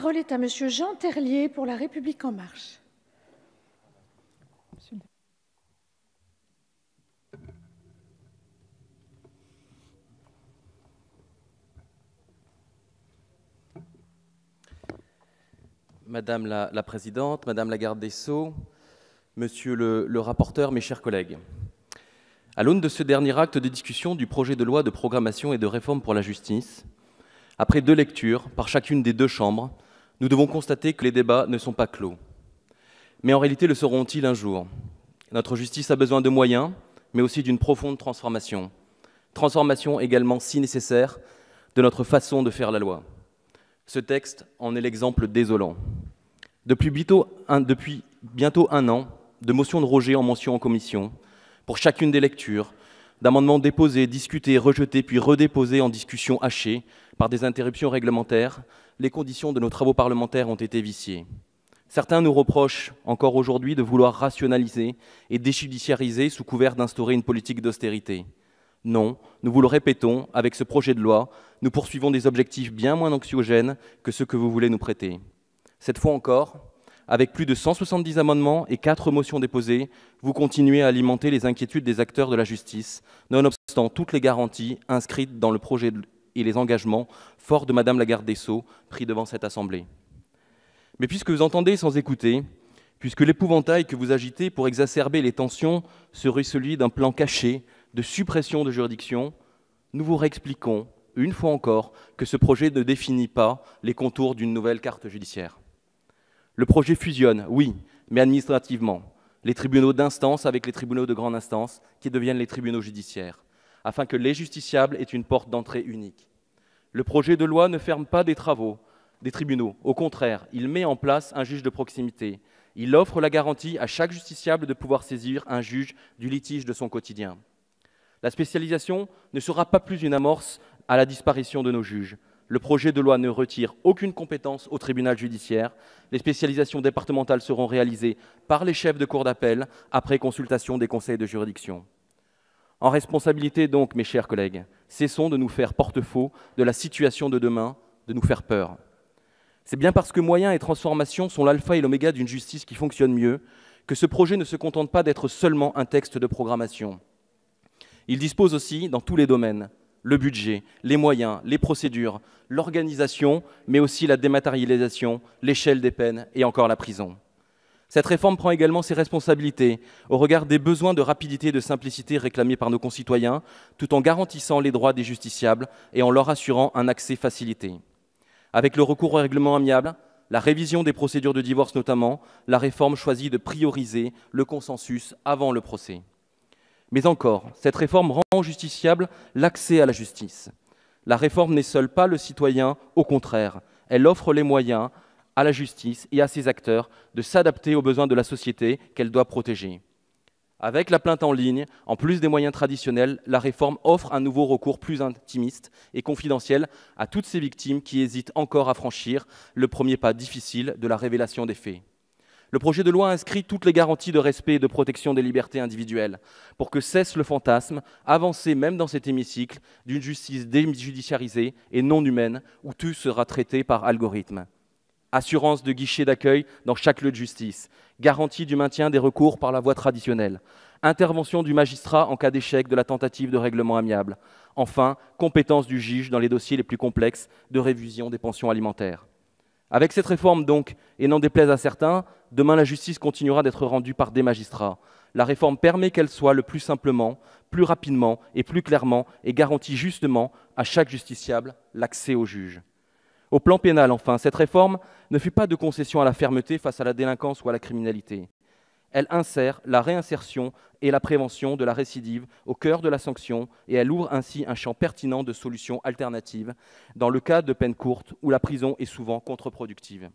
La parole est à Monsieur Jean Terlier pour La République En Marche. Madame la Présidente, Madame la Garde des Sceaux, Monsieur le rapporteur, mes chers collègues. À l'aune de ce dernier acte de discussion du projet de loi de programmation et de réforme pour la justice, après 2 lectures par chacune des 2 chambres, nous devons constater que les débats ne sont pas clos. Mais en réalité, le seront-ils un jour? Notre justice a besoin de moyens, mais aussi d'une profonde transformation. Transformation également si nécessaire de notre façon de faire la loi. Ce texte en est l'exemple désolant. Depuis bientôt 1 an, de motions de rejet en mention en commission, pour chacune des lectures, d'amendements déposés, discutés, rejetés, puis redéposés en discussion hachée par des interruptions réglementaires, les conditions de nos travaux parlementaires ont été viciées. Certains nous reprochent encore aujourd'hui de vouloir rationaliser et déjudiciariser sous couvert d'instaurer une politique d'austérité. Non, nous vous le répétons, avec ce projet de loi, nous poursuivons des objectifs bien moins anxiogènes que ceux que vous voulez nous prêter. Cette fois encore, avec plus de 170 amendements et 4 motions déposées, vous continuez à alimenter les inquiétudes des acteurs de la justice, nonobstant toutes les garanties inscrites dans le projet et les engagements forts de Madame la Garde des Sceaux pris devant cette Assemblée. Mais puisque vous entendez sans écouter, puisque l'épouvantail que vous agitez pour exacerber les tensions serait celui d'un plan caché de suppression de juridiction, nous vous réexpliquons, une fois encore, que ce projet ne définit pas les contours d'une nouvelle carte judiciaire. Le projet fusionne, oui, mais administrativement, les tribunaux d'instance avec les tribunaux de grande instance qui deviennent les tribunaux judiciaires, afin que les justiciables aient une porte d'entrée unique. Le projet de loi ne ferme pas des travaux des tribunaux. Au contraire, il met en place un juge de proximité. Il offre la garantie à chaque justiciable de pouvoir saisir un juge du litige de son quotidien. La spécialisation ne sera pas plus une amorce à la disparition de nos juges. Le projet de loi ne retire aucune compétence au tribunal judiciaire. Les spécialisations départementales seront réalisées par les chefs de cour d'appel après consultation des conseils de juridiction. En responsabilité donc, mes chers collègues, cessons de nous faire porte-faux de la situation de demain, de nous faire peur. C'est bien parce que moyens et transformations sont l'alpha et l'oméga d'une justice qui fonctionne mieux que ce projet ne se contente pas d'être seulement un texte de programmation. Il dispose aussi, dans tous les domaines, le budget, les moyens, les procédures, l'organisation, mais aussi la dématérialisation, l'échelle des peines et encore la prison. Cette réforme prend également ses responsabilités au regard des besoins de rapidité et de simplicité réclamés par nos concitoyens, tout en garantissant les droits des justiciables et en leur assurant un accès facilité. Avec le recours au règlement amiable, la révision des procédures de divorce notamment, la réforme choisit de prioriser le consensus avant le procès. Mais encore, cette réforme rend justiciable l'accès à la justice. La réforme n'est seule pas le citoyen, au contraire, elle offre les moyens à la justice et à ses acteurs de s'adapter aux besoins de la société qu'elle doit protéger. Avec la plainte en ligne, en plus des moyens traditionnels, la réforme offre un nouveau recours plus intimiste et confidentiel à toutes ces victimes qui hésitent encore à franchir le premier pas difficile de la révélation des faits. Le projet de loi inscrit toutes les garanties de respect et de protection des libertés individuelles pour que cesse le fantasme, avancé même dans cet hémicycle, d'une justice déjudiciarisée et non humaine où tout sera traité par algorithme. Assurance de guichet d'accueil dans chaque lieu de justice, garantie du maintien des recours par la voie traditionnelle, intervention du magistrat en cas d'échec de la tentative de règlement amiable, enfin, compétence du juge dans les dossiers les plus complexes de révision des pensions alimentaires. Avec cette réforme donc, et n'en déplaise à certains, demain la justice continuera d'être rendue par des magistrats. La réforme permet qu'elle soit le plus simplement, plus rapidement et plus clairement et garantit justement à chaque justiciable l'accès au juge. Au plan pénal, enfin, cette réforme ne fait pas de concession à la fermeté face à la délinquance ou à la criminalité. Elle insère la réinsertion et la prévention de la récidive au cœur de la sanction et elle ouvre ainsi un champ pertinent de solutions alternatives dans le cas de peines courtes où la prison est souvent contre-productive.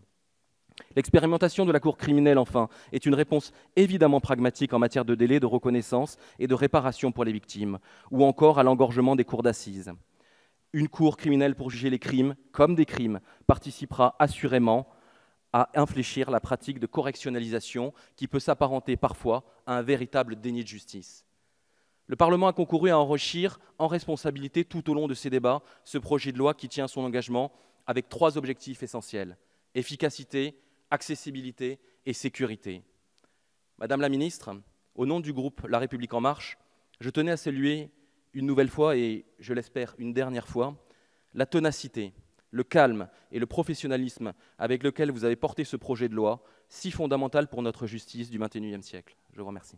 L'expérimentation de la Cour criminelle, enfin, est une réponse évidemment pragmatique en matière de délai de reconnaissance et de réparation pour les victimes, ou encore à l'engorgement des cours d'assises. Une cour criminelle pour juger les crimes comme des crimes participera assurément à infléchir la pratique de correctionnalisation qui peut s'apparenter parfois à un véritable déni de justice. Le Parlement a concouru à enrichir en responsabilité tout au long de ces débats ce projet de loi qui tient son engagement avec 3 objectifs essentiels. efficacité, accessibilité et sécurité. Madame la ministre, au nom du groupe La République En Marche, je tenais à saluer une nouvelle fois, et je l'espère une dernière fois, la ténacité, le calme et le professionnalisme avec lequel vous avez porté ce projet de loi, si fondamental pour notre justice du XXIe siècle. Je vous remercie.